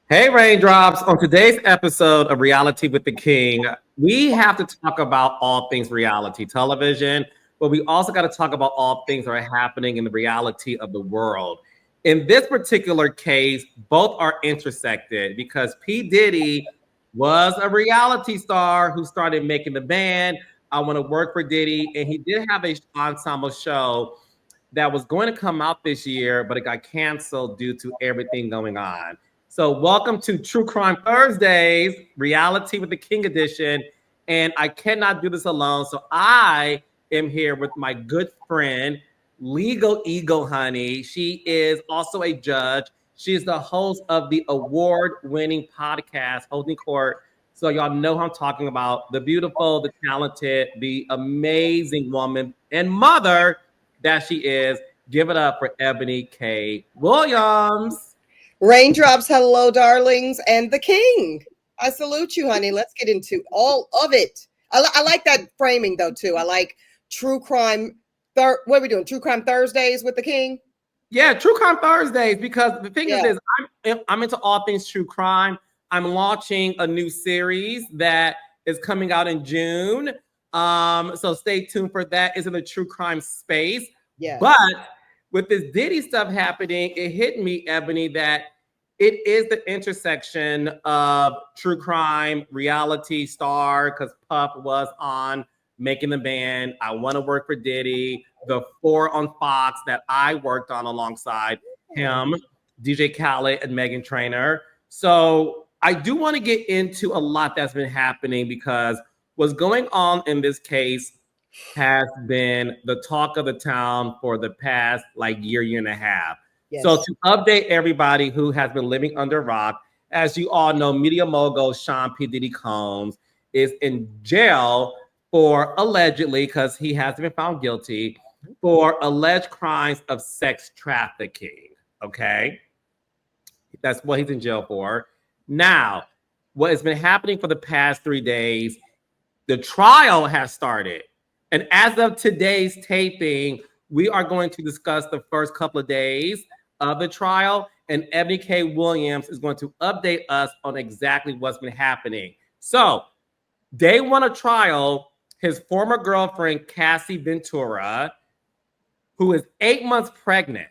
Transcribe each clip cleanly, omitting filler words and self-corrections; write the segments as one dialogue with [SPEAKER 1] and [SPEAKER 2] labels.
[SPEAKER 1] Hey, Raindrops. On today's episode of Reality with the King, we have to talk about all things reality television, but we also got to talk about all things that are happening in the reality of the world. In this particular case, both are intersected because P. Diddy was a reality star who started making the band. I want to work for Diddy, and he did have a ensemble show that was going to come out this year, but it got canceled due to everything going on. So, welcome to True Crime Thursdays, Reality with the King edition. And I cannot do this alone. So, I am here with my good friend, Legal Eagle Honey. She is also a judge. She is the host of the award winning podcast, Holding Court. So, y'all know who I'm talking about, the beautiful, the talented, the amazing woman and mother that she is. Give it up for Eboni K. Williams.
[SPEAKER 2] Raindrops, hello, darlings, and the king. I salute you, honey. Let's get into all of it. I like that framing, though, too. I like true crime. What are we doing? True crime Thursdays with the king?
[SPEAKER 1] Yeah, True Crime Thursdays, because the thing
[SPEAKER 2] Yeah.
[SPEAKER 1] is I'm into all things true crime. I'm launching a new series that is coming out in June. So stay tuned for that. It's in the true crime space.
[SPEAKER 2] Yes.
[SPEAKER 1] But with this Diddy stuff happening, it hit me, Ebony, that it is the intersection of true crime, reality star, because Puff was on Making the Band. I Want to Work for Diddy, the 4 on Fox that I worked on alongside him, DJ Khaled and Megan Trainor. So I do want to get into a lot that's been happening because what's going on in this case has been the talk of the town for the past year and a half.
[SPEAKER 2] Yes.
[SPEAKER 1] So to update everybody who has been living under a rock, as you all know, media mogul Sean P. Diddy Combs is in jail for allegedly, because he hasn't been found guilty, for alleged crimes of sex trafficking. Okay. That's what he's in jail for. Now, what has been happening for the past 3 days, the trial has started. And as of today's taping, we are going to discuss the first couple of days of the trial, and Eboni K. Williams is going to update us on exactly what's been happening. So, day one of trial, his former girlfriend, Cassie Ventura, who is 8 months pregnant,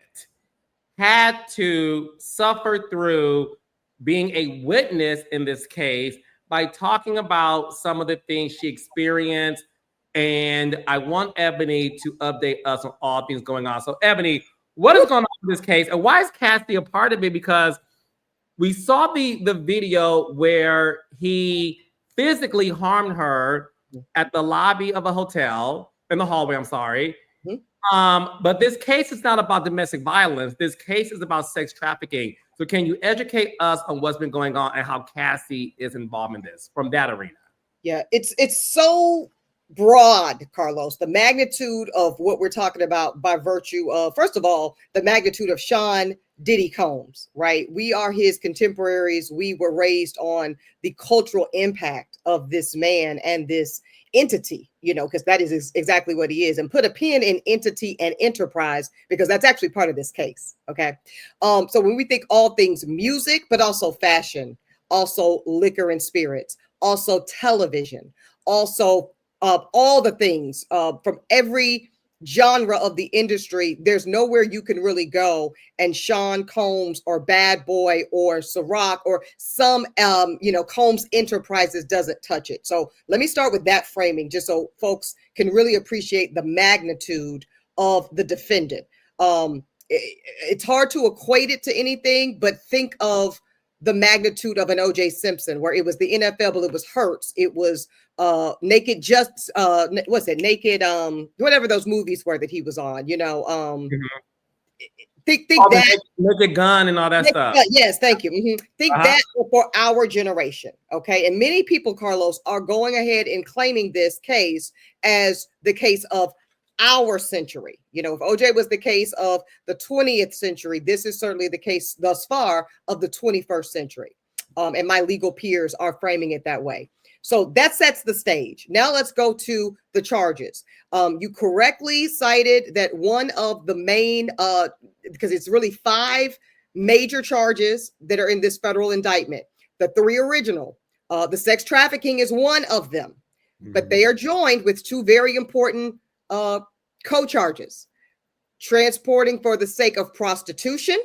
[SPEAKER 1] had to suffer through being a witness in this case by talking about some of the things she experienced. And I want Eboni to update us on all things going on. So, Eboni, what is going on in this case? And why is Cassie a part of it? Because we saw the video where he physically harmed her at the lobby of a hotel, in the hallway, I'm sorry. But this case is not about domestic violence. This case is about sex trafficking. So can you educate us on what's been going on and how Cassie is involved in this from that arena?
[SPEAKER 2] Yeah, it's so broad, Carlos, the magnitude of what we're talking about by virtue of, first of all, the magnitude of Sean Diddy Combs, right? We are his contemporaries. We were raised on the cultural impact of this man and this entity, because that is exactly what he is. And put a pin in entity and enterprise, because that's actually part of this case. Okay. So when we think all things music, but also fashion, also liquor and spirits, also television, also all the things from every genre of the industry, there's nowhere you can really go and Sean Combs or Bad Boy or Ciroc or some Combs Enterprises doesn't touch it. So let me start with that framing, just so folks can really appreciate the magnitude of the defendant. It's hard to equate it to anything, but think of the magnitude of an O.J. Simpson, where it was the NFL, but it was Hurts. It was Naked, just what's it? Naked, whatever those movies were that he was on. Think that
[SPEAKER 1] Naked Gun and all that stuff.
[SPEAKER 2] Yes, thank you. Think that for our generation, okay? And many people, Carlos, are going ahead and claiming this case as the case of our century. If OJ was the case of the 20th century, this is certainly the case thus far of the 21st century. And my legal peers are framing it that way. So that sets the stage. Now let's go to the charges. You correctly cited that one of the main, because it's really 5 major charges that are in this federal indictment. The three original, the sex trafficking is one of them, but they are joined with two very important co-charges: transporting for the sake of prostitution,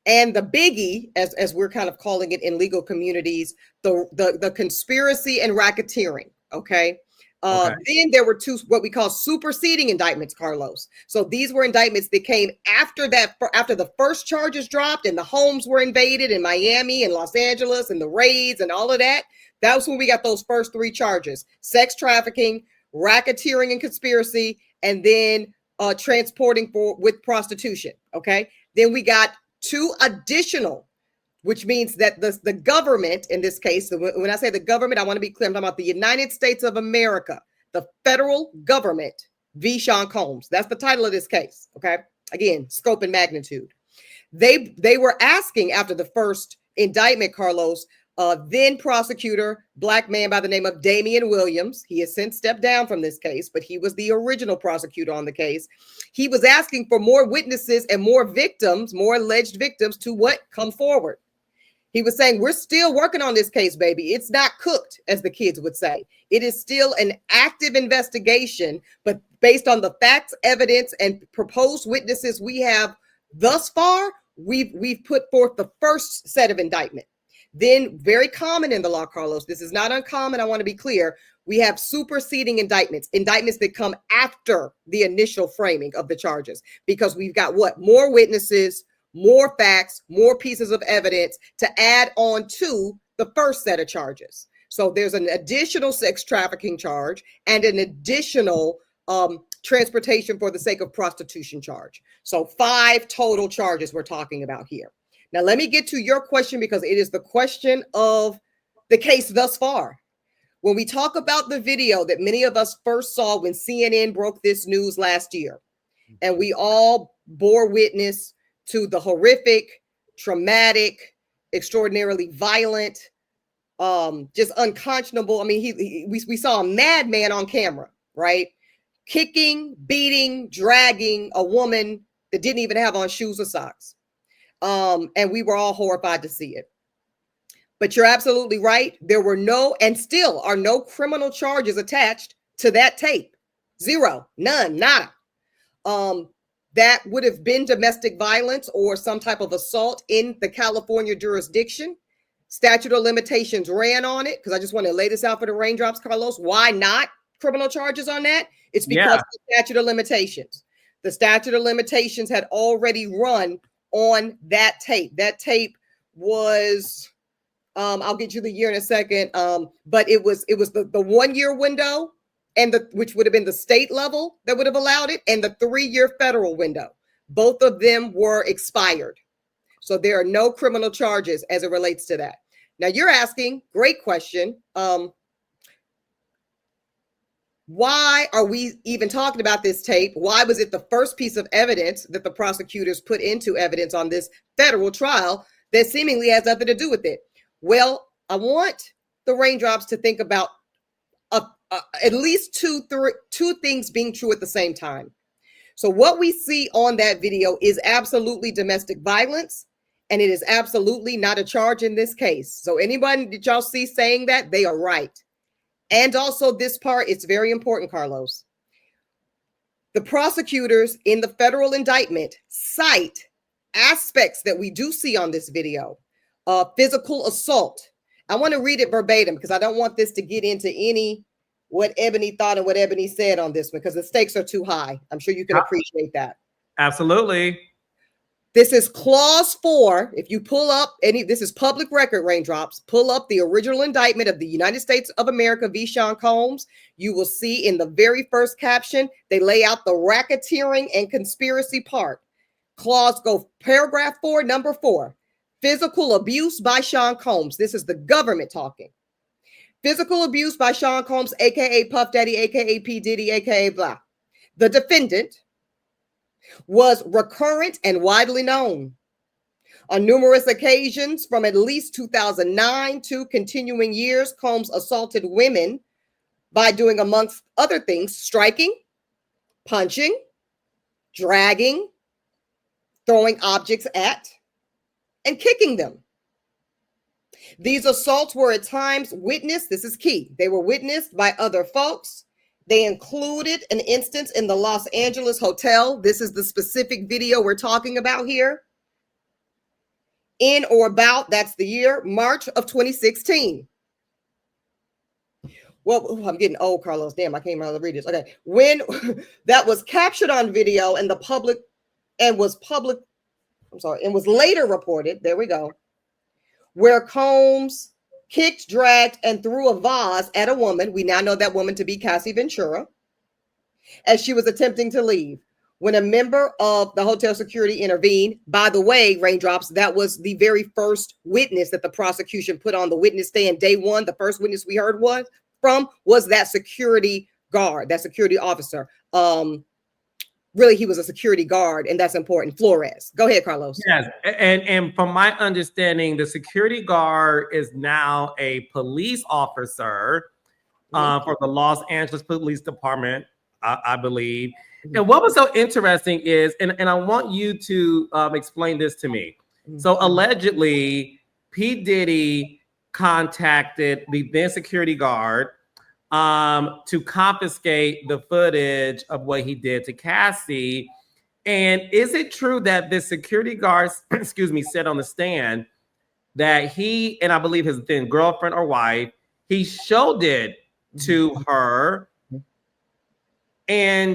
[SPEAKER 2] and the biggie, as we're kind of calling it in legal communities, the conspiracy and racketeering. Okay. Then there were two what we call superseding indictments, Carlos. So these were indictments that came after that, after the first charges dropped and the homes were invaded in Miami and Los Angeles and the raids and all of that. That was when we got those first three charges: sex trafficking, racketeering and conspiracy, and then transporting with prostitution. Okay. Then we got two additional, which means that the government, in this case, when I say the government, I want to be clear, I'm talking about the United States of America, the federal government v. Sean Combs. That's the title of this case. Okay. Again, scope and magnitude. They were asking after the first indictment, Carlos, then prosecutor, black man by the name of Damian Williams. He has since stepped down from this case, but he was the original prosecutor on the case. He was asking for more witnesses and more victims, more alleged victims to come forward. He was saying, we're still working on this case, baby. It's not cooked, as the kids would say. It is still an active investigation, but based on the facts, evidence, and proposed witnesses we have thus far, we've put forth the first set of indictment. Then, very common in the law, Carlos, this is not uncommon, I want to be clear, we have superseding indictments that come after the initial framing of the charges, because we've got more witnesses, more facts, more pieces of evidence to add on to the first set of charges. So there's an additional sex trafficking charge and an additional transportation for the sake of prostitution charge. So 5 total charges we're talking about here. Now, let me get to your question, because it is the question of the case thus far. When we talk about the video that many of us first saw when CNN broke this news last year, and we all bore witness to the horrific, traumatic, extraordinarily violent, just unconscionable. I mean, we saw a madman on camera, right? Kicking, beating, dragging a woman that didn't even have on shoes or socks. And we were all horrified to see it. But you're absolutely right. There were no, and still are no, criminal charges attached to that tape. Zero, none, nada. That would have been domestic violence or some type of assault in the California jurisdiction. Statute of limitations ran on it, because I just want to lay this out for the raindrops, Carlos. Why not criminal charges on that? It's because of the statute of limitations. The statute of limitations had already run on that tape. That tape was, I'll get you the year in a second, but it was the 1 year window, and which would have been the state level that would have allowed it, and the 3-year federal window. Both of them were expired. So there are no criminal charges as it relates to that. Now you're asking, great question, why are we even talking about this tape? Why was it the first piece of evidence that the prosecutors put into evidence on this federal trial that seemingly has nothing to do with it? Well, I want the raindrops to think about at least two things being true at the same time. So what we see on that video is absolutely domestic violence, and it is absolutely not a charge in this case. So anybody that y'all see saying that, they are right. And also this part, it's very important, Carlos. The prosecutors in the federal indictment cite aspects that we do see on this video. Physical assault. I want to read it verbatim, because I don't want this to get into what Eboni thought and what Eboni said on this one, because the stakes are too high. I'm sure you can appreciate that.
[SPEAKER 1] Absolutely.
[SPEAKER 2] This is clause 4. If you pull up this is public record, raindrops, pull up the original indictment of the United States of America v. Sean Combs. You will see in the very first caption, they lay out the racketeering and conspiracy part. Paragraph 4, number 4, physical abuse by Sean Combs. This is the government talking. Physical abuse by Sean Combs, aka Puff Daddy, aka P. Diddy, aka blah. The defendant was recurrent and widely known. On numerous occasions from at least 2009 to continuing years, Combs assaulted women by doing, amongst other things, striking, punching, dragging, throwing objects at, and kicking them. These assaults were at times witnessed. This is key. They were witnessed by other folks. They included an instance in the Los Angeles hotel. This is the specific video we're talking about here. In or about, that's the year, March of 2016. Well, I'm getting old, Carlos. Damn, I can't remember to read this. Okay. When that was captured on video and was later reported, there we go, where Combs kicked, dragged, and threw a vase at a woman. We now know that woman to be Cassie Ventura, as she was attempting to leave. When a member of the hotel security intervened, by the way, Raindrops, that was the very first witness that the prosecution put on the witness stand day one. The first witness we heard was that security guard, that security officer. Really, he was a security guard, and that's important. Flores. Go ahead, Carlos.
[SPEAKER 1] Yes, and from my understanding, the security guard is now a police officer for the Los Angeles Police Department, I believe. And what was so interesting is, and I want you to explain this to me. So allegedly, P. Diddy contacted the then security guard to confiscate the footage of what he did to Cassie. And is it true that this security guard, said on the stand that he, and I believe his then girlfriend or wife, he showed it to her and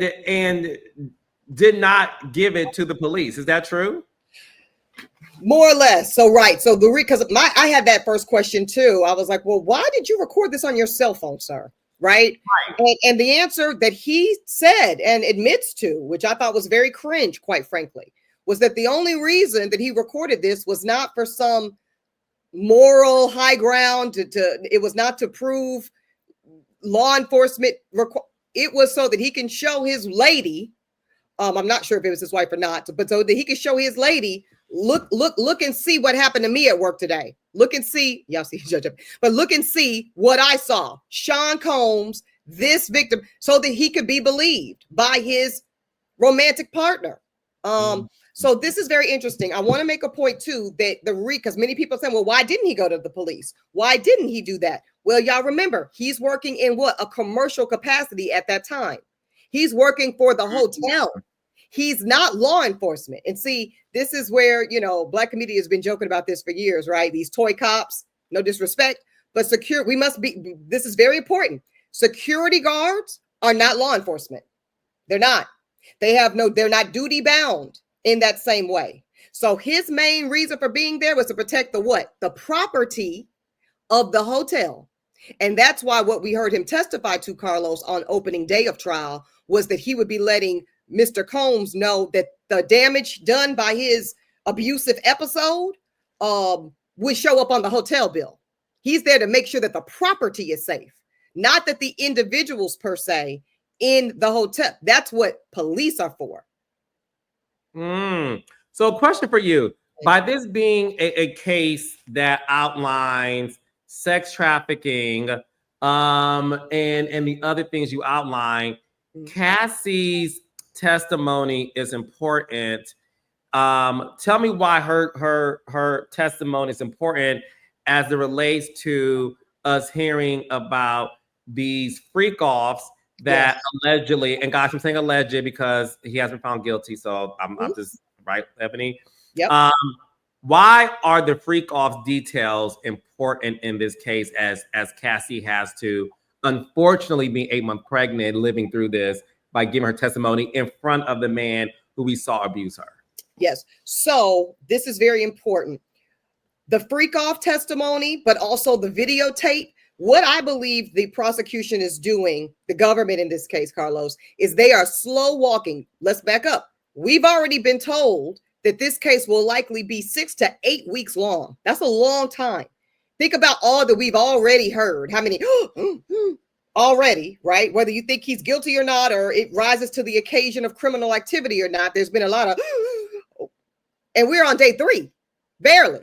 [SPEAKER 1] did not give it to the police? Is that true?
[SPEAKER 2] More or less. So, right. So because I had that first question too. I was like, well, why did you record this on your cell phone, sir? Right. And the answer that he said and admits to, which I thought was very cringe, quite frankly, was that the only reason that he recorded this was not for some moral high ground it was not to prove law enforcement. It was so that he can show his lady. I'm not sure if it was his wife or not, but so that he could show his lady, look and see what happened to me at work today. Look and see, y'all see, but look and see what I saw. Sean Combs, this victim, so that he could be believed by his romantic partner. So this is very interesting. I want to make a point too that because many people say, well, why didn't he go to the police? Why didn't he do that? Well, y'all remember, he's working in a commercial capacity at that time. He's working for the hotel. He's not law enforcement. And see, this is where, Black community has been joking about this for years, right? These toy cops, no disrespect, but this is very important. Security guards are not law enforcement. They're not. They're not duty bound in that same way. So his main reason for being there was to protect the property of the hotel. And that's why what we heard him testify to, Carlos, on opening day of trial was that he would be letting Mr. Combs know that the damage done by his abusive episode would show up on the hotel bill. He's there to make sure that the property is safe, not that the individuals per se in the hotel. That's what police are for.
[SPEAKER 1] So a question for you. By this being a case that outlines sex trafficking and the other things you outline, Cassie's testimony is important. Tell me why her testimony is important as it relates to us hearing about these freak offs that allegedly, and guys, I'm saying alleged because he has been found guilty. So I'm just right, Eboni.
[SPEAKER 2] Yep.
[SPEAKER 1] Why are the freak off details important in this case as Cassie has to unfortunately be 8 months pregnant, living through this by giving her testimony in front of the man who we saw abuse her?
[SPEAKER 2] Yes. So this is very important. The freak off testimony, but also the videotape. What I believe the prosecution is doing, the government in this case, Carlos, is they are slow walking. Let's back up. We've already been told that this case will likely be 6 to 8 weeks long. That's a long time. Think about all that we've already heard. How many already, right? Whether you think he's guilty or not, or it rises to the occasion of criminal activity or not, there's been a lot of, and we're on day 3, barely.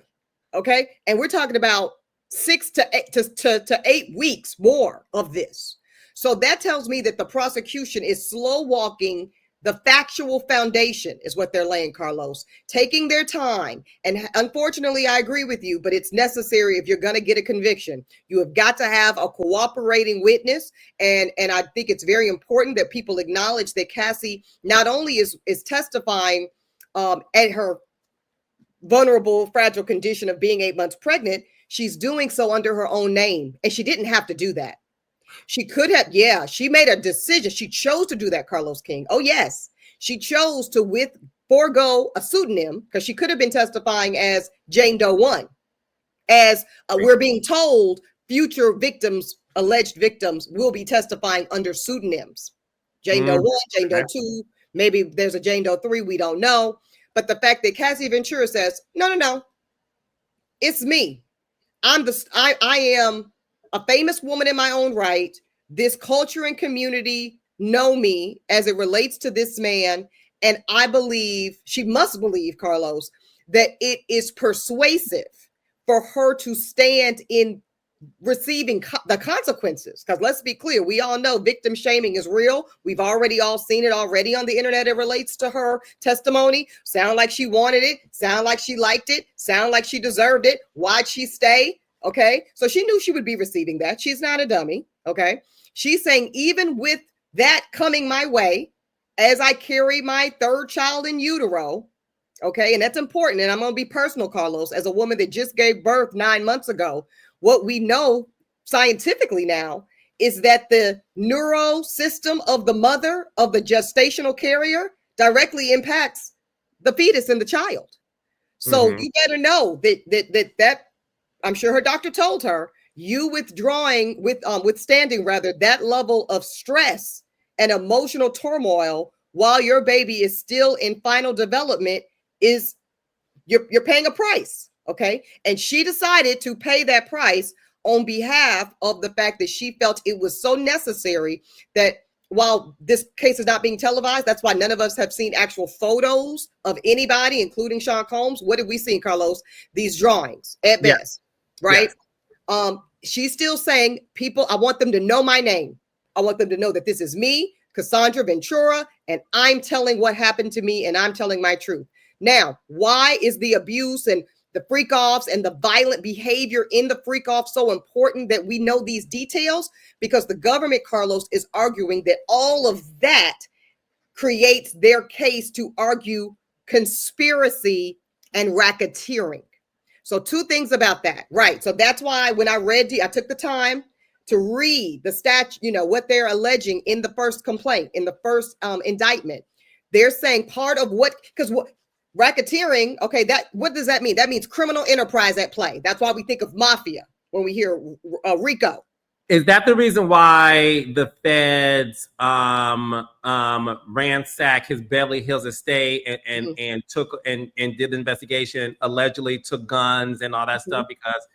[SPEAKER 2] Okay. And we're talking about 6 to 8 weeks more of this. So that tells me that the prosecution is slow walking The factual foundation is what they're laying, Carlos, taking their time. And unfortunately, I agree with you, but it's necessary if you're going to get a conviction. You have got to have a cooperating witness. And I think it's very important that people acknowledge that Cassie not only is testifying at her vulnerable, fragile condition of being 8 months pregnant, she's doing so under her own name. And she didn't have to do that. She could have, she made a decision. She chose to do that, Carlos King. Oh, yes. She chose to forego a pseudonym because she could have been testifying as Jane Doe 1. As we're being told, future victims, alleged victims, will be testifying under pseudonyms. Jane Doe 1, Jane Doe 2, maybe there's a Jane Doe 3, we don't know. But the fact that Cassie Ventura says, no, it's me. I am a famous woman in my own right. This culture and community know me as it relates to this man. And I believe, she must believe, Carlos, that it is persuasive for her to stand in receiving the consequences. Because let's be clear, we all know victim shaming is real. We've already all seen it already on the internet. It relates to her testimony. Sound like she wanted it. Sound like she liked it. Sound like she deserved it. Why'd she stay? Okay. So she knew she would be receiving that. She's not a dummy. Okay. She's saying, even with that coming my way, as I carry my third child in utero, okay, and that's important. And I'm going to be personal, Carlos, as a woman that just gave birth 9 months ago. What we know scientifically now is that the neuro system of the mother, of the gestational carrier, directly impacts the fetus and the child. So you better know that I'm sure her doctor told her, you withdrawing, withstanding rather, that level of stress and emotional turmoil while your baby is still in final development is you're paying a price. Okay. And she decided to pay that price on behalf of the fact that she felt it was so necessary that while this case is not being televised, that's why none of us have seen actual photos of anybody, including Sean Combs. What did we see, Carlos? These drawings at best, right? Yes. She's still saying, people, I want them to know my name. I want them to know that this is me, Cassandra Ventura, and I'm telling what happened to me, and I'm telling my truth. Now, why is the abuse and the freak offs and the violent behavior in the freak off so important that we know these details? Because the government, Carlos, is arguing that all of that creates their case to argue conspiracy and racketeering. So 2 things about that, right? So that's why when I read, I took the time to read the statute, what they're alleging in the first complaint, in the first indictment. They're saying part of because racketeering, okay, what does that mean? That means criminal enterprise at play. That's why we think of mafia when we hear RICO.
[SPEAKER 1] Is that the reason why the feds ransacked his Beverly Hills estate and took and did the investigation, allegedly took guns and all that stuff? Because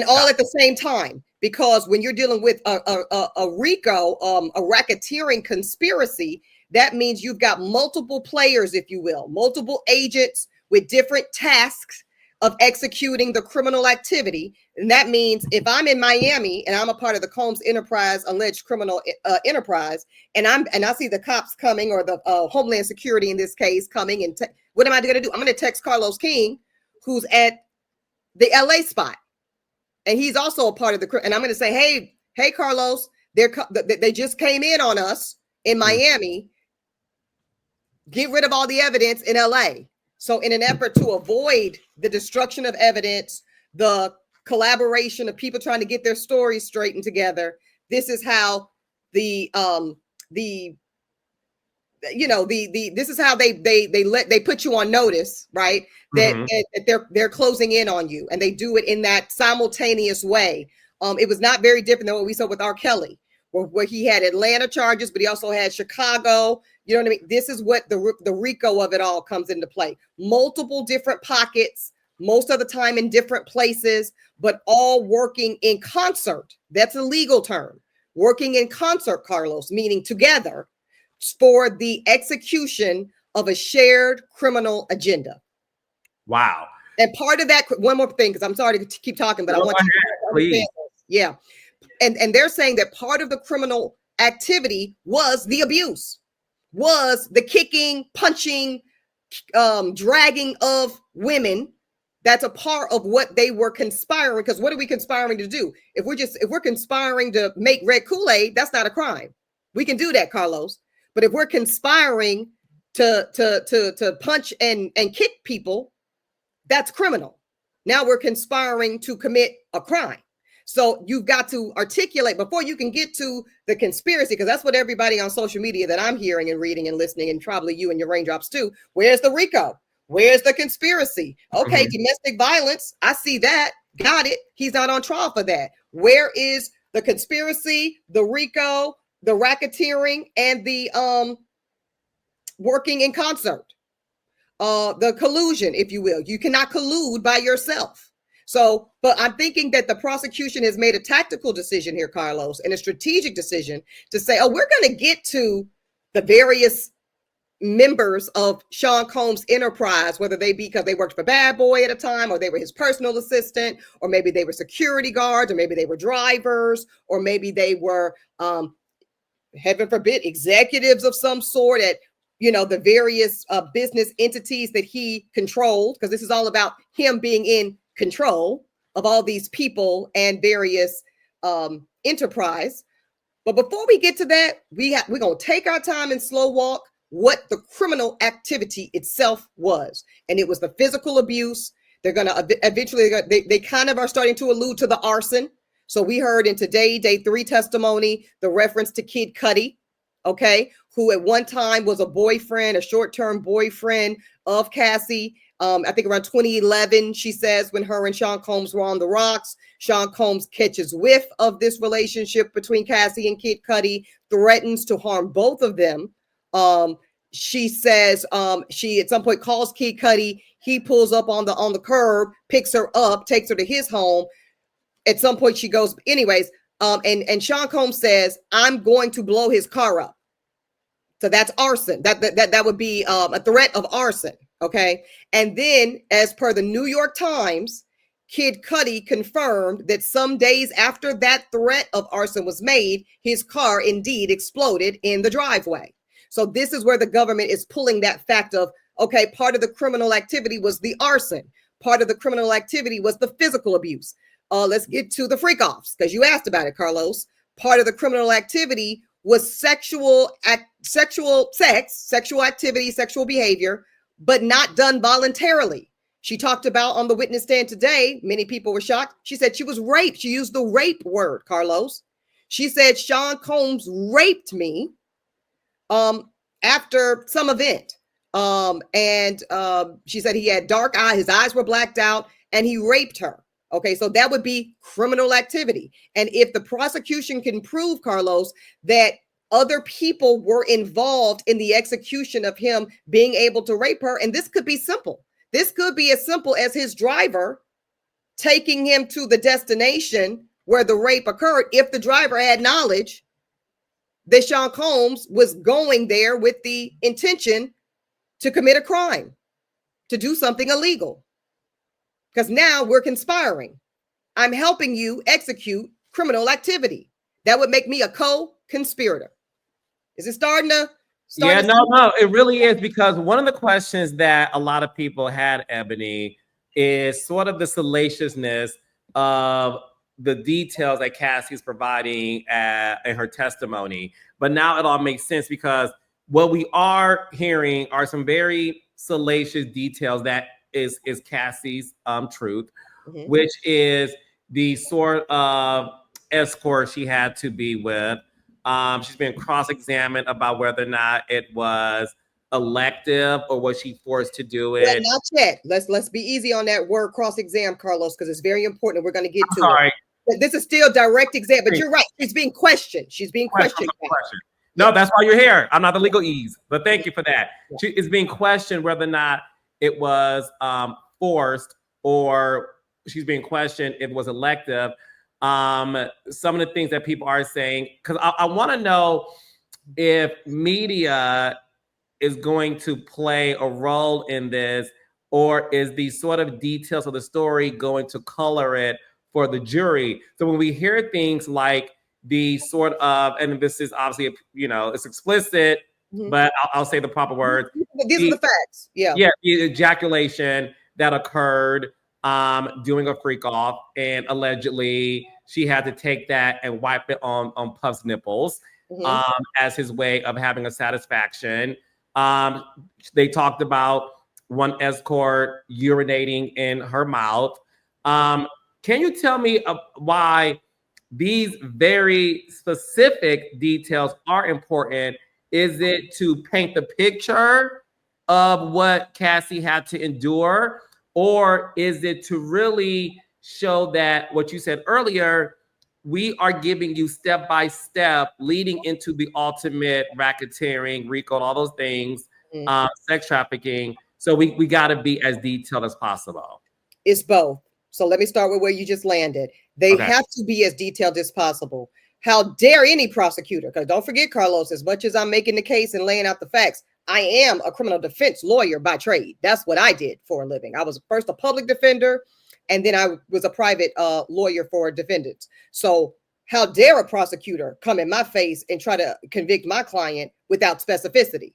[SPEAKER 2] all at the same time, because when you're dealing with a RICO, a racketeering conspiracy, that means you've got multiple players, if you will, multiple agents with different tasks of executing the criminal activity. And that means if I'm in Miami and I'm a part of the Combs Enterprise, alleged criminal enterprise, and I see the cops coming, or the Homeland Security in this case coming, and what am I going to do? I'm going to text Carlos King, who's at the LA spot, and he's also a part of and I'm going to say, hey, Carlos, they just came in on us in Miami. Get rid of all the evidence in LA. So in an effort to avoid the destruction of evidence, the collaboration of people trying to get their stories straightened together, this is how this is how they put you on notice, right? That they're closing in on you, and they do it in that simultaneous way. It was not very different than what we saw with R. Kelly, where he had Atlanta charges, but he also had Chicago. You know what I mean? This is what the RICO of it all comes into play. Multiple different pockets, most of the time in different places, but all working in concert. That's a legal term. Working in concert, Carlos, meaning together for the execution of a shared criminal agenda.
[SPEAKER 1] Wow.
[SPEAKER 2] And part of that, one more thing, because I'm sorry to keep talking, but I want you to understand this. Yeah. And they're saying that part of the criminal activity was the abuse. was the kicking, punching, dragging of women. That's a part of what they were conspiring. Because what are we conspiring to do? If we're conspiring to make red Kool-Aid, that's not a crime. We can do that, Carlos. But if we're conspiring to punch and kick people, that's criminal. Now we're conspiring to commit a crime. So you've got to articulate before you can get to the conspiracy, because that's what everybody on social media that I'm hearing and reading and listening, and probably you and your raindrops too. Where's the RICO? Where's the conspiracy? Okay, domestic violence. I see that. Got it. He's not on trial for that. Where is the conspiracy, the RICO, the racketeering, and the working in concert? The collusion, if you will. You cannot collude by yourself. So, but I'm thinking that the prosecution has made a tactical decision here, Carlos, and a strategic decision to say, oh, we're going to get to the various members of Sean Combs' enterprise, whether they be because they worked for Bad Boy at a time, or they were his personal assistant, or maybe they were security guards, or maybe they were drivers, or maybe they were, heaven forbid, executives of some sort at, you know, the various business entities that he controlled, because this is all about him being in control of all these people and various enterprise. But before we get to that, we're going to take our time and slow walk what the criminal activity itself was. And it was the physical abuse. They're going to eventually, they kind of are starting to allude to the arson. So we heard in today, day 3 testimony, the reference to Kid Cudi, okay, who at one time was a boyfriend, a short-term boyfriend of Cassie. I think around 2011, she says, when her and Sean Combs were on the rocks, Sean Combs catches whiff of this relationship between Cassie and Kid Cudi, threatens to harm both of them. She says she at some point calls Kid Cudi. He pulls up on the curb, picks her up, takes her to his home. At some point she goes, anyways, and Sean Combs says, I'm going to blow his car up. So that's arson. That would be a threat of arson. Okay. And then, as per the New York Times, Kid Cudi confirmed that some days after that threat of arson was made, his car indeed exploded in the driveway. So this is where the government is pulling that fact of, okay, part of the criminal activity was the arson. Part of the criminal activity was the physical abuse. Let's get to the freak offs, because you asked about it, Carlos. Part of the criminal activity was sexual activity, sexual behavior, but not done voluntarily. She talked about on the witness stand today, many people were shocked. She said she was raped. She used the rape word, Carlos. She said Sean Combs raped me after some event. She said he had dark eyes, his eyes were blacked out, and he raped her. Okay, so that would be criminal activity. And if the prosecution can prove, Carlos, that other people were involved in the execution of him being able to rape her, and this could be simple. This could be as simple as his driver taking him to the destination where the rape occurred. If the driver had knowledge that Sean Combs was going there with the intention to commit a crime, to do something illegal. Because now we're conspiring. I'm helping you execute criminal activity. That would make me a co-conspirator. Is it starting to?
[SPEAKER 1] Yeah, no, it really is, because one of the questions that a lot of people had, Eboni, is sort of the salaciousness of the details that Cassie's providing in her testimony. But now it all makes sense, because what we are hearing are some very salacious details that is Cassie's truth, which is the sort of escort she had to be with. She's been cross-examined about whether or not it was elective or was she forced to do it.
[SPEAKER 2] Well, not yet. Let's be easy on that word cross-exam, Carlos, because it's very important. We're going to get to it. This is still direct exam, but you're right. She's being questioned. She's being questioned.
[SPEAKER 1] No, that's why you're here. I'm not the legal ease, but thank you for that. She is being questioned whether or not it was forced, or she's being questioned if it was elective. Some of the things that people are saying, because I want to know if media is going to play a role in this, or is the sort of details of the story going to color it for the jury? So when we hear things like the sort of, and this is obviously, you know, it's explicit, but I'll say the proper words.
[SPEAKER 2] These are the facts. Yeah.
[SPEAKER 1] The ejaculation that occurred doing a freak off, and allegedly she had to take that and wipe it on Puff's nipples as his way of having a satisfaction. They talked about one escort urinating in her mouth. Can you tell me why these very specific details are important? Is it to paint the picture of what Cassie had to endure, or is it to really show that what you said earlier, we are giving you step by step leading into the ultimate racketeering, RICO, all those things, sex trafficking. So we got to be as detailed as possible.
[SPEAKER 2] It's both. So let me start with where you just landed. They have to be as detailed as possible. How dare any prosecutor? Because don't forget, Carlos, as much as I'm making the case and laying out the facts, I am a criminal defense lawyer by trade. That's what I did for a living. I was first a public defender, and then I was a private lawyer for defendants. So how dare a prosecutor come in my face and try to convict my client without specificity?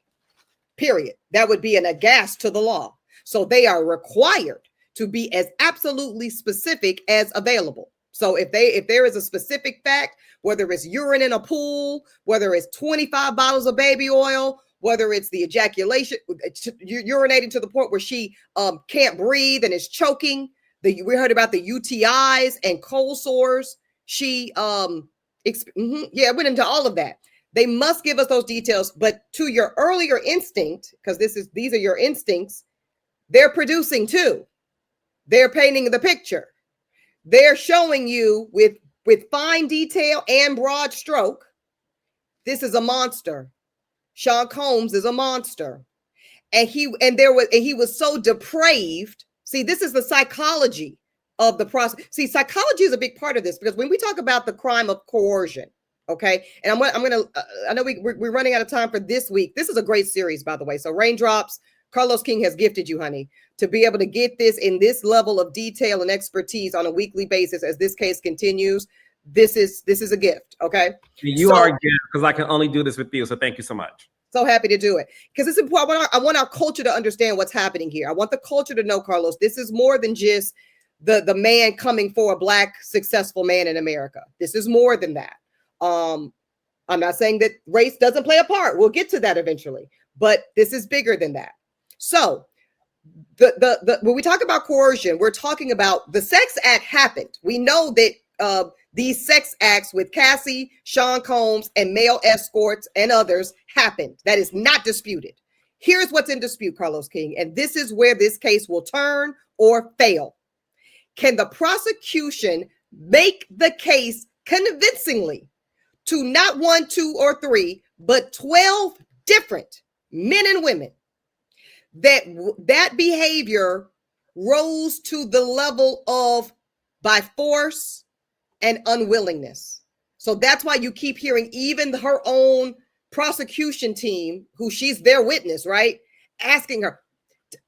[SPEAKER 2] Period. That would be an aghast to the law. So they are required to be as absolutely specific as available. So if there is a specific fact, whether it's urine in a pool, whether it's 25 bottles of baby oil, whether it's the ejaculation, urinating to the point where she can't breathe and is choking. We heard about the UTIs and cold sores. She went into all of that. They must give us those details. But to your earlier instinct, because these are your instincts, they're producing too. They're painting the picture. They're showing you with fine detail and broad stroke. This is a monster. Sean Combs is a monster. And he was so depraved. See, this is the psychology of the process. See, psychology is a big part of this, because when we talk about the crime of coercion, okay, and I know we're running out of time for this week. This is a great series, by the way. So Raindrops, Carlos King has gifted you, honey, to be able to get this in this level of detail and expertise on a weekly basis as this case continues. This is a gift, okay?
[SPEAKER 1] You are a gift, because I can only do this with you. So thank you so much.
[SPEAKER 2] So happy to do it, because it's important. I want our culture to understand what's happening here. I want the culture to know, Carlos, this is more than just the man coming for a Black successful man in America. This is more than that. I'm not saying that race doesn't play a part. We'll get to that eventually, but this is bigger than that. So when we talk about coercion, we're talking about the sex act happened. We know that these sex acts with Cassie, Sean Combs, and male escorts and others happened. That is not disputed. Here's what's in dispute, Carlos King, and this is where this case will turn or fail. Can the prosecution make the case convincingly to not 1, 2, or 3, but 12 different men and women that behavior rose to the level of by force and unwillingness? So that's why you keep hearing even her own prosecution team, who she's their witness, right, asking her,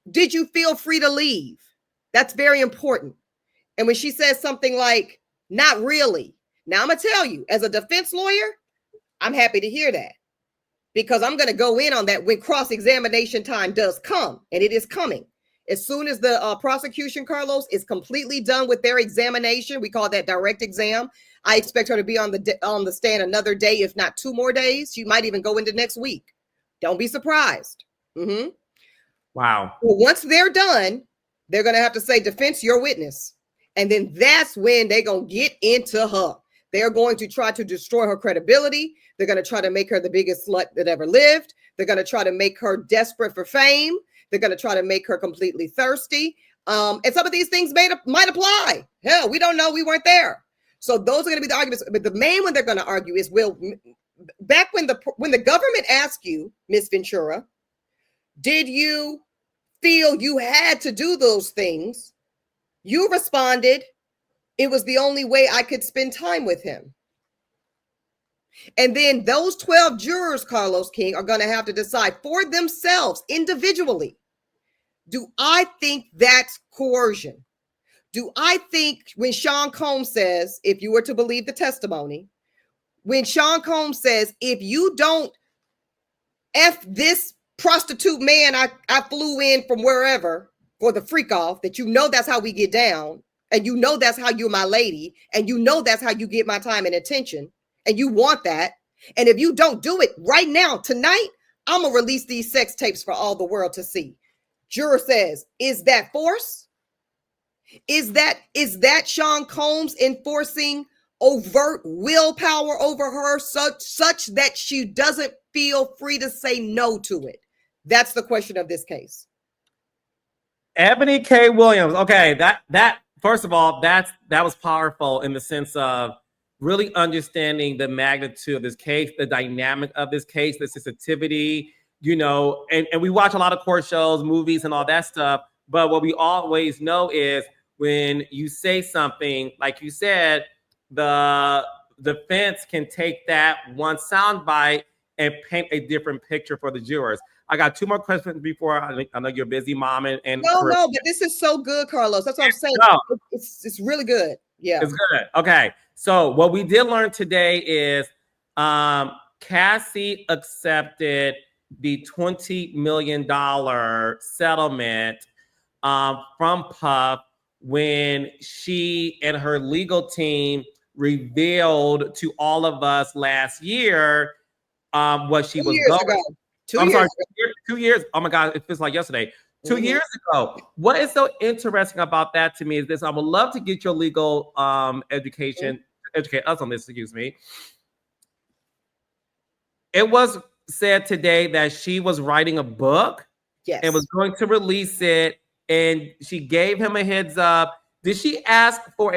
[SPEAKER 2] did you feel free to leave? That's very important. And when she says something like, not really. Now I'm going to tell you, as a defense lawyer, I'm happy to hear that, because I'm going to go in on that when cross-examination time does come, and it is coming. As soon as the prosecution, Carlos, is completely done with their examination, we call that direct exam. I expect her to be on the stand another day, if not 2 more days. She might even go into next week. Don't be surprised.
[SPEAKER 1] Wow.
[SPEAKER 2] Well, once they're done, they're going to have to say, defense, your witness. And then that's when they're going to get into her. They're going to try to destroy her credibility. They're going to try to make her the biggest slut that ever lived. They're going to try to make her desperate for fame. They're going to try to make her completely thirsty. And some of these things might apply. Hell, we don't know. We weren't there. So those are going to be the arguments. But the main one they're going to argue is, well, back when the government asked you, Miss Ventura, did you feel you had to do those things? You responded, it was the only way I could spend time with him. And then those 12 jurors, Carlos King, are going to have to decide for themselves individually, do I think that's coercion? Do I think when Sean Combs says, if you were to believe the testimony, when Sean Combs says, if you don't F this prostitute man I flew in from wherever for the freak off, that you know that's how we get down, and you know that's how you're my lady, and you know that's how you get my time and attention, and you want that. And if you don't do it right now, tonight, I'm gonna release these sex tapes for all the world to see. Juror says, is that force? Is that Sean Combs enforcing overt willpower over her such that she doesn't feel free to say no to it? That's the question of this case.
[SPEAKER 1] Eboni K. Williams. Okay, that first of all, that was powerful in the sense of really understanding the magnitude of this case, the dynamic of this case, the sensitivity, you know, and we watch a lot of court shows, movies, and all that stuff. But what we always know is when you say something, like you said, the defense can take that one soundbite and paint a different picture for the jurors. I got two more questions before I know you're busy, Mom. And
[SPEAKER 2] no, but this is so good, Carlos. That's what I'm saying. No. It's really good. Yeah,
[SPEAKER 1] it's good. Okay, so what we did learn today is Cassie accepted the $20 million settlement from Puff when she and her legal team revealed to all of us last year what she was going
[SPEAKER 2] ago.
[SPEAKER 1] 2 years. Oh my God, it feels like yesterday. 2 years ago. What is so interesting about that to me is this. I would love to get your legal educate us on this, excuse me. It was said today that she was writing a book and was going to release it, and she gave him a heads up. Did she ask for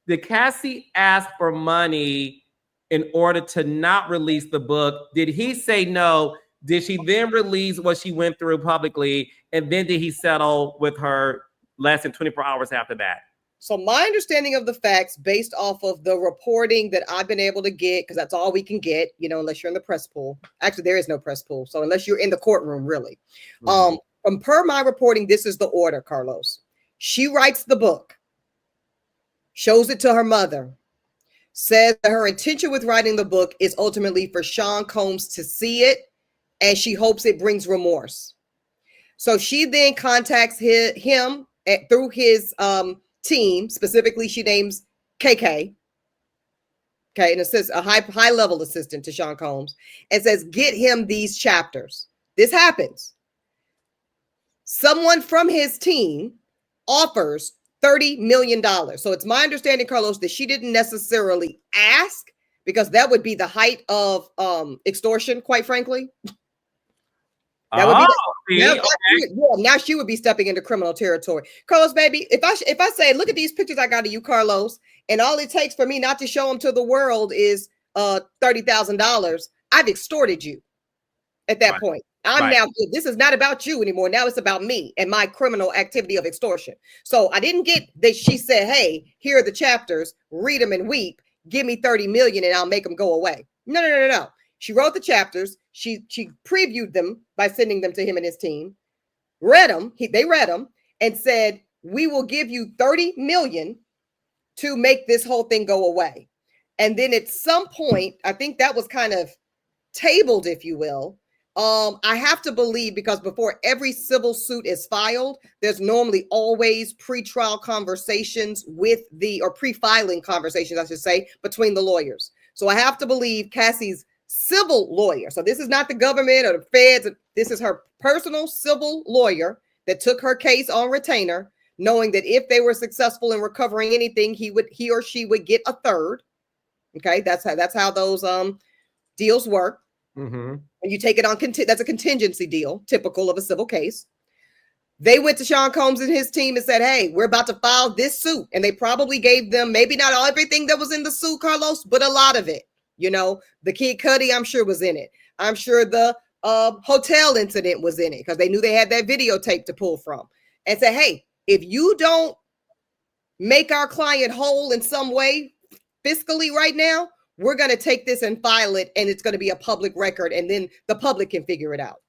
[SPEAKER 1] did Cassie ask for money in order to not release the book? Did he say no? Did she then release what she went through publicly? And then did he settle with her less than 24 hours after that?
[SPEAKER 2] So my understanding of the facts, based off of the reporting that I've been able to get, because that's all we can get, you know, unless you're in the press pool. Actually, there is no press pool. So unless you're in the courtroom, really. From per my reporting, this is the order, Carlos. She writes the book, shows it to her mother, says that her intention with writing the book is ultimately for Sean Combs to see it, and she hopes it brings remorse. So she then contacts him through his team. Specifically, she names KK. Okay, and it says a high level assistant to Sean Combs, and says, get him these chapters. This happens. Someone from his team offers $30 million. So it's my understanding, Carlos, that she didn't necessarily ask, because that would be the height of extortion, quite frankly. That would be now she would be stepping into criminal territory. Carlos, baby, if I say, look at these pictures I got of you, Carlos, and all it takes for me not to show them to the world is $30,000, I've extorted you at that point. Now, this is not about you anymore. Now it's about me and my criminal activity of extortion. So I didn't get that she said, hey, here are the chapters, read them and weep, give me 30 million and I'll make them go away. No. She wrote the chapters. She previewed them by sending them to him and his team, read them. They read them and said, we will give you 30 million to make this whole thing go away. And then at some point, I think that was kind of tabled, if you will. I have to believe, because before every civil suit is filed, there's normally always pre-trial conversations or pre-filing conversations, I should say, between the lawyers. So I have to believe Cassie's civil lawyer. So this is not the government or the feds. This is her personal civil lawyer that took her case on retainer, knowing that if they were successful in recovering anything, he or she would get a third. Okay, that's how those deals work. And you take it on that's a contingency deal, typical of a civil case. They went to Sean Combs and his team and said, hey, we're about to file this suit. And they probably gave them maybe not everything that was in the suit, Carlos, but a lot of it. You know, the Kid Cudi, I'm sure, was in it. I'm sure the hotel incident was in it, because they knew they had that videotape to pull from, and say, hey, if you don't make our client whole in some way fiscally right now, we're going to take this and file it, and it's going to be a public record, and then the public can figure it out.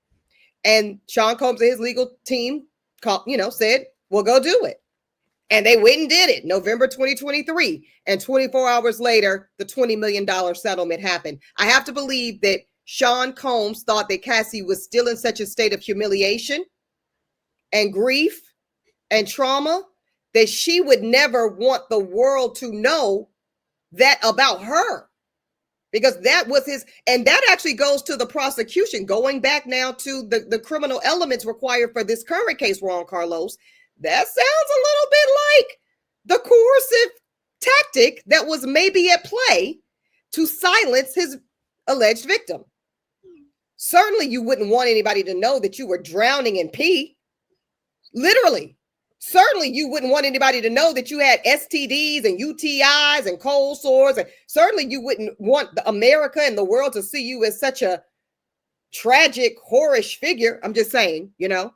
[SPEAKER 2] And Sean Combs and his legal team said, we'll go do it. And they went and did it, November 2023. And 24 hours later, the $20 million settlement happened. I have to believe that Sean Combs thought that Cassie was still in such a state of humiliation and grief and trauma that she would never want the world to know that about her, because that was his. And that actually goes to the prosecution, going back now to the criminal elements required for this current case, Ron Carlos. That sounds a little bit like the coercive tactic that was maybe at play to silence his alleged victim. Certainly you wouldn't want anybody to know that you were drowning in pee. Literally. Certainly you wouldn't want anybody to know that you had STDs and UTIs and cold sores. And certainly you wouldn't want America and the world to see you as such a tragic, whorish figure. I'm just saying, you know.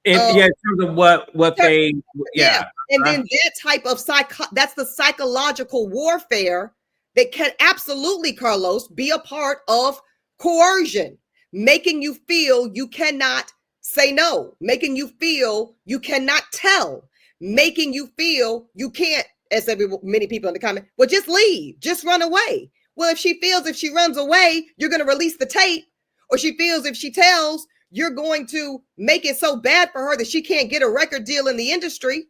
[SPEAKER 1] In terms of what they, yeah.
[SPEAKER 2] And then that type of that's the psychological warfare that can absolutely, Carlos, be a part of coercion, making you feel you cannot say no, making you feel you cannot tell, making you feel you can't, as many people in the comment, well, just leave, just run away. Well, if she feels if she runs away, you're going to release the tape, or she feels if she tells, you're going to make it so bad for her that she can't get a record deal in the industry.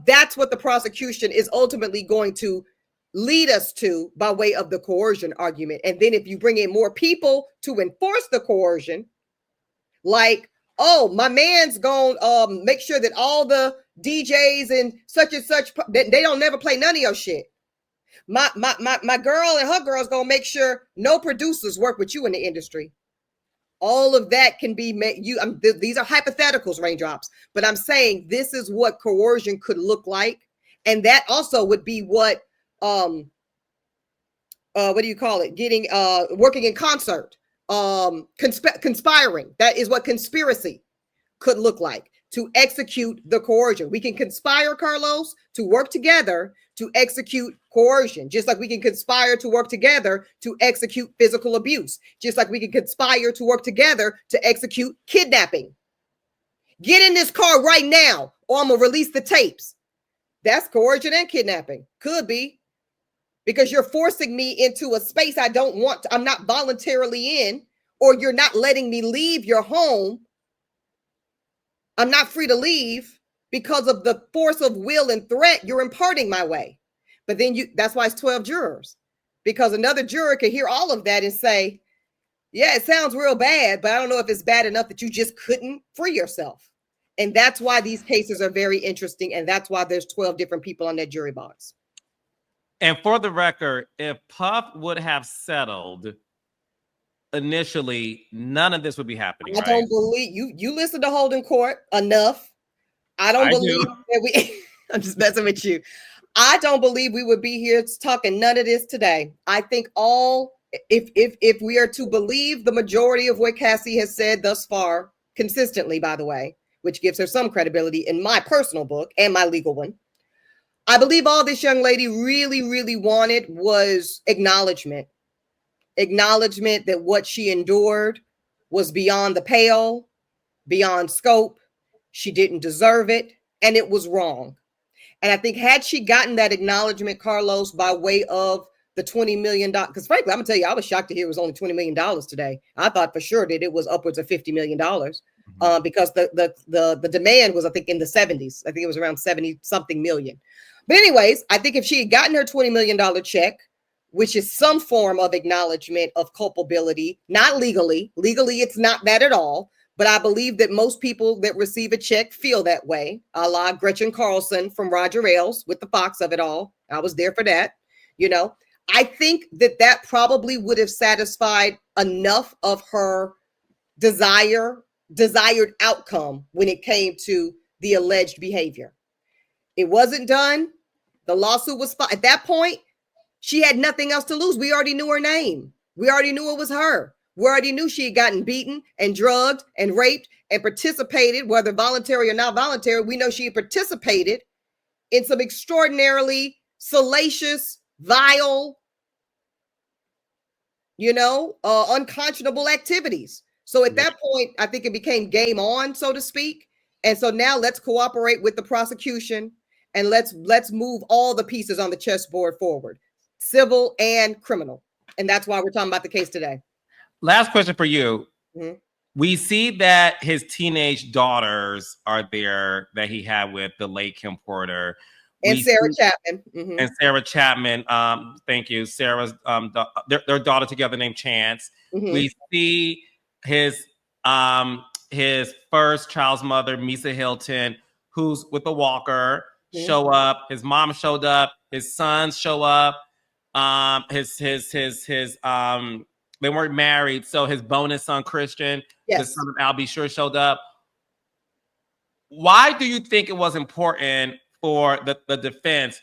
[SPEAKER 2] That's what the prosecution is ultimately going to lead us to by way of the coercion argument. And then if you bring in more people to enforce the coercion, like, oh, my man's going to make sure that all the DJs and such, they don't never play none of your shit. My girl and her girl's going to make sure no producers work with you in the industry. All of that can be made. These are hypotheticals, Raindrops, but I'm saying this is what coercion could look like. And that also would be what do you call it? Getting, working in concert, conspiring. That is what conspiracy could look like, to execute the coercion. We can conspire, Carlos, to work together to execute coercion, just like we can conspire to work together to execute physical abuse, just like we can conspire to work together to execute kidnapping. Get in this car right now, or I'm gonna release the tapes. That's coercion and kidnapping. Could be, because you're forcing me into a space I don't want to, I'm not voluntarily in, or you're not letting me leave your home. I'm not free to leave because of the force of will and threat you're imparting my way. But then that's why it's 12 jurors, because another juror could hear all of that and say, yeah, it sounds real bad, but I don't know if it's bad enough that you just couldn't free yourself. And that's why these cases are very interesting. And that's why there's 12 different people on that jury box.
[SPEAKER 1] And for the record, if Puff would have settled initially, none of this would be happening.
[SPEAKER 2] I don't believe you listen to Holding Court enough. I don't believe that we I'm just messing with you. I don't believe we would be here talking none of this today. I think if we are to believe the majority of what Cassie has said thus far, consistently, by the way, which gives her some credibility in my personal book and my legal one, I believe all this young lady really, really wanted was acknowledgement that what she endured was beyond the pale, beyond scope. She didn't deserve it, and it was wrong. And I think had she gotten that acknowledgement, Carlos, by way of the $20 million, because frankly, I'm gonna tell you, I was shocked to hear it was only $20 million today. I thought for sure that it was upwards of $50 million, because the demand was, I think, in the 70s. I think it was around 70 something million. But anyways, I think if she had gotten her $20 million check, which is some form of acknowledgement of culpability, not legally, it's not that at all. But I believe that most people that receive a check feel that way, a la Gretchen Carlson from Roger Ailes with the Fox of it all. I was there for that. You know, I think that probably would have satisfied enough of her desired outcome when it came to the alleged behavior. It wasn't done. The lawsuit was filed. At that point, she had nothing else to lose. We already knew her name. We already knew it was her. We already knew she had gotten beaten and drugged and raped and participated, whether voluntary or not voluntary. We know she had participated in some extraordinarily salacious, vile, unconscionable activities. So at that point, I think it became game on, so to speak. And so now let's cooperate with the prosecution and let's move all the pieces on the chessboard forward, civil and criminal. And that's why we're talking about the case today.
[SPEAKER 1] Last question for you.
[SPEAKER 2] Mm-hmm.
[SPEAKER 1] We see that his teenage daughters are there that he had with the late Kim Porter.
[SPEAKER 2] And Sarah Chapman. Mm-hmm.
[SPEAKER 1] And Sarah Chapman. Thank you. Sarah's their daughter together named Chance.
[SPEAKER 2] Mm-hmm.
[SPEAKER 1] We see his first child's mother, Misa Hilton, who's with a walker, show up. His mom showed up. His sons show up. They weren't married, so his bonus son Christian, the son of Al B. Sure, showed up. Why do you think it was important for the defense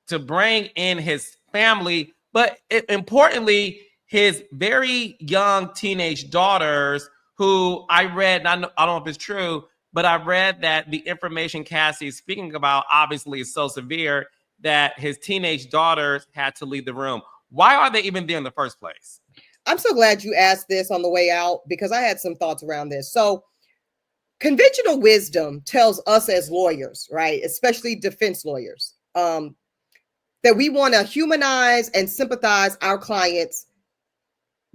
[SPEAKER 1] to bring in his family, but importantly, his very young teenage daughters, who I read, I don't know if it's true, but I read that the information Cassie is speaking about obviously is so severe that his teenage daughters had to leave the room. Why are they even there in the first place?
[SPEAKER 2] I'm so glad you asked this on the way out, because I had some thoughts around this. So conventional wisdom tells us as lawyers, right, especially defense lawyers, that we want to humanize and sympathize our clients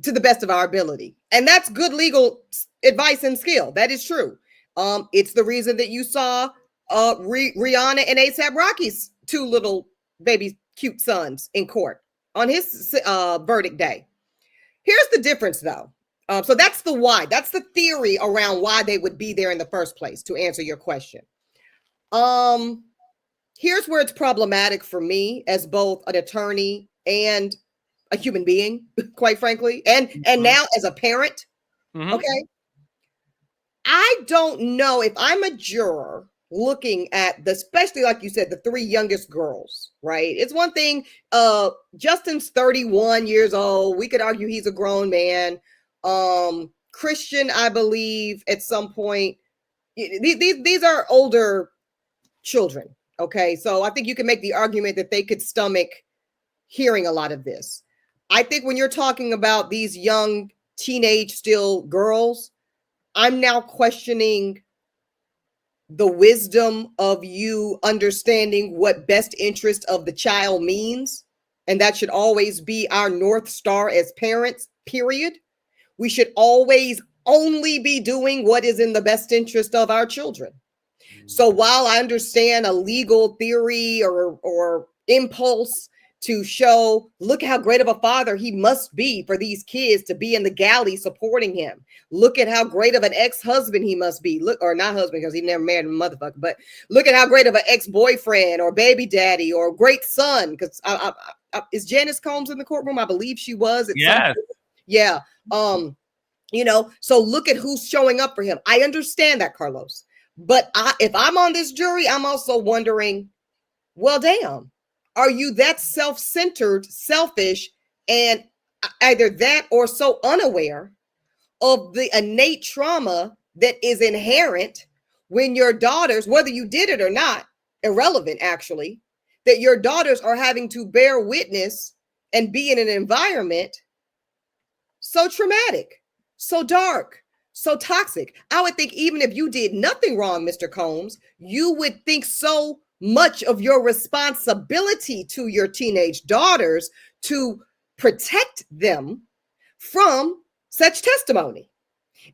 [SPEAKER 2] to the best of our ability. And that's good legal advice and skill. That is true. It's the reason that you saw Rihanna and A$AP Rocky's two little baby cute sons in court on his verdict day. Here's the difference, though. So that's the why. That's the theory around why they would be there in the first place, to answer your question. Here's where it's problematic for me as both an attorney and a human being, quite frankly, and now as a parent. Okay. I don't know if I'm a juror looking at especially like you said, the three youngest girls, right? It's one thing. Justin's 31 years old. We could argue he's a grown man. Christian, I believe at some point, these are older children. Okay. So I think you can make the argument that they could stomach hearing a lot of this. I think when you're talking about these young teenage still girls, I'm now questioning the wisdom of you understanding what best interest of the child means. And that should always be our North Star as parents, period. We should always only be doing what is in the best interest of our children. So while I understand a legal theory or impulse to show, look how great of a father he must be for these kids to be in the galley supporting him. Look at how great of an ex-husband he must be. Look, or not husband, because he never married a motherfucker, but look at how great of an ex-boyfriend or baby daddy or great son. Because is Janice Combs in the courtroom? I believe she was.
[SPEAKER 1] Yes.
[SPEAKER 2] Yeah. You know, so look at who's showing up for him. I understand that, Carlos. But if I'm on this jury, I'm also wondering, well, damn. Are you that self-centered, selfish, and either that or so unaware of the innate trauma that is inherent when your daughters, whether you did it or not, irrelevant actually, that your daughters are having to bear witness and be in an environment so traumatic, so dark, so toxic? I would think even if you did nothing wrong, Mr. Combs, you would think so much of your responsibility to your teenage daughters to protect them from such testimony.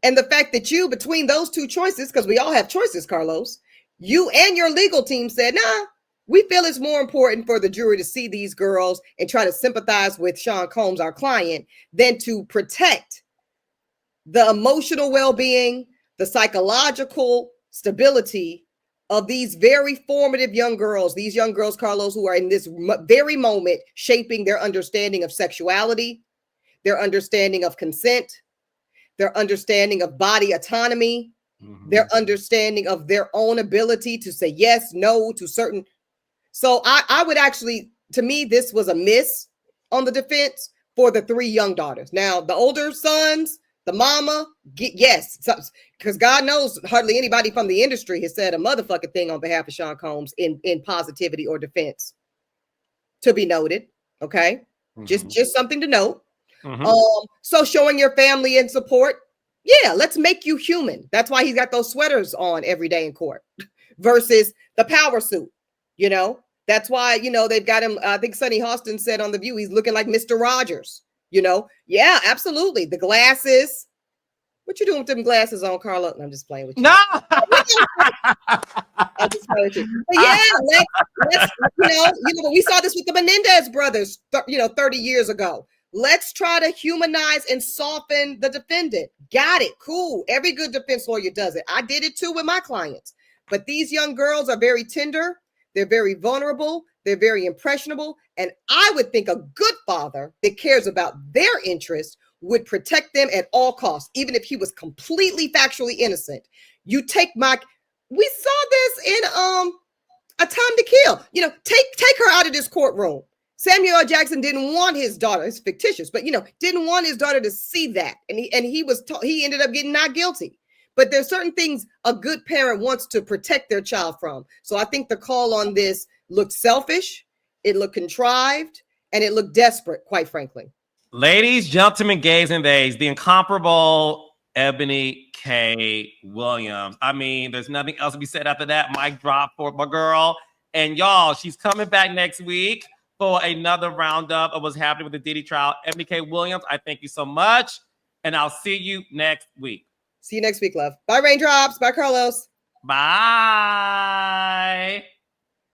[SPEAKER 2] And the fact that you, between those two choices, because we all have choices, Carlos, you and your legal team said, nah, we feel it's more important for the jury to see these girls and try to sympathize with Sean Combs, our client, than to protect the emotional well-being, the psychological stability of these very formative young girls, Carlos, who are in this very moment shaping their understanding of sexuality, their understanding of consent, their understanding of body autonomy, their understanding of their own ability to say yes, no to certain. So I would actually, to me, this was a miss on the defense for the three young daughters. Now, the older sons, the mama, yes, because God knows hardly anybody from the industry has said a motherfucking thing on behalf of Sean Combs in positivity or defense. To be noted, okay? Just something to note. So showing your family and support, yeah, let's make you human. That's why he's got those sweaters on every day in court versus the power suit, you know? That's why, you know, they've got him, I think Sonny Hostin said on The View, he's looking like Mr. Rogers. You know, yeah, absolutely. The glasses. What you doing with them glasses on, Carla? I'm just playing with you.
[SPEAKER 1] No.
[SPEAKER 2] I'm just playing with you. But yeah, let's we saw this with the Menendez brothers, 30 years ago. Let's try to humanize and soften the defendant. Got it. Cool. Every good defense lawyer does it. I did it too with my clients. But these young girls are very tender. They're very vulnerable. They're very impressionable. And I would think a good father that cares about their interests would protect them at all costs, even if he was completely factually innocent. We saw this in A Time to Kill. Take her out of this courtroom. Samuel L. Jackson didn't want his daughter, it's fictitious, but didn't want his daughter to see that. And he ended up getting not guilty. But there's certain things a good parent wants to protect their child from. So I think the call on this looked selfish, it looked contrived, and it looked desperate, quite frankly.
[SPEAKER 1] Ladies, gentlemen, gays and theys, the incomparable Eboni K. Williams. I mean, there's nothing else to be said after that. Mic drop for my girl. And y'all, she's coming back next week for another roundup of what's happening with the Diddy trial. Eboni K. Williams, I thank you so much. And I'll see you next week.
[SPEAKER 2] See you next week, love. Bye, Raindrops. Bye, Carlos.
[SPEAKER 1] Bye.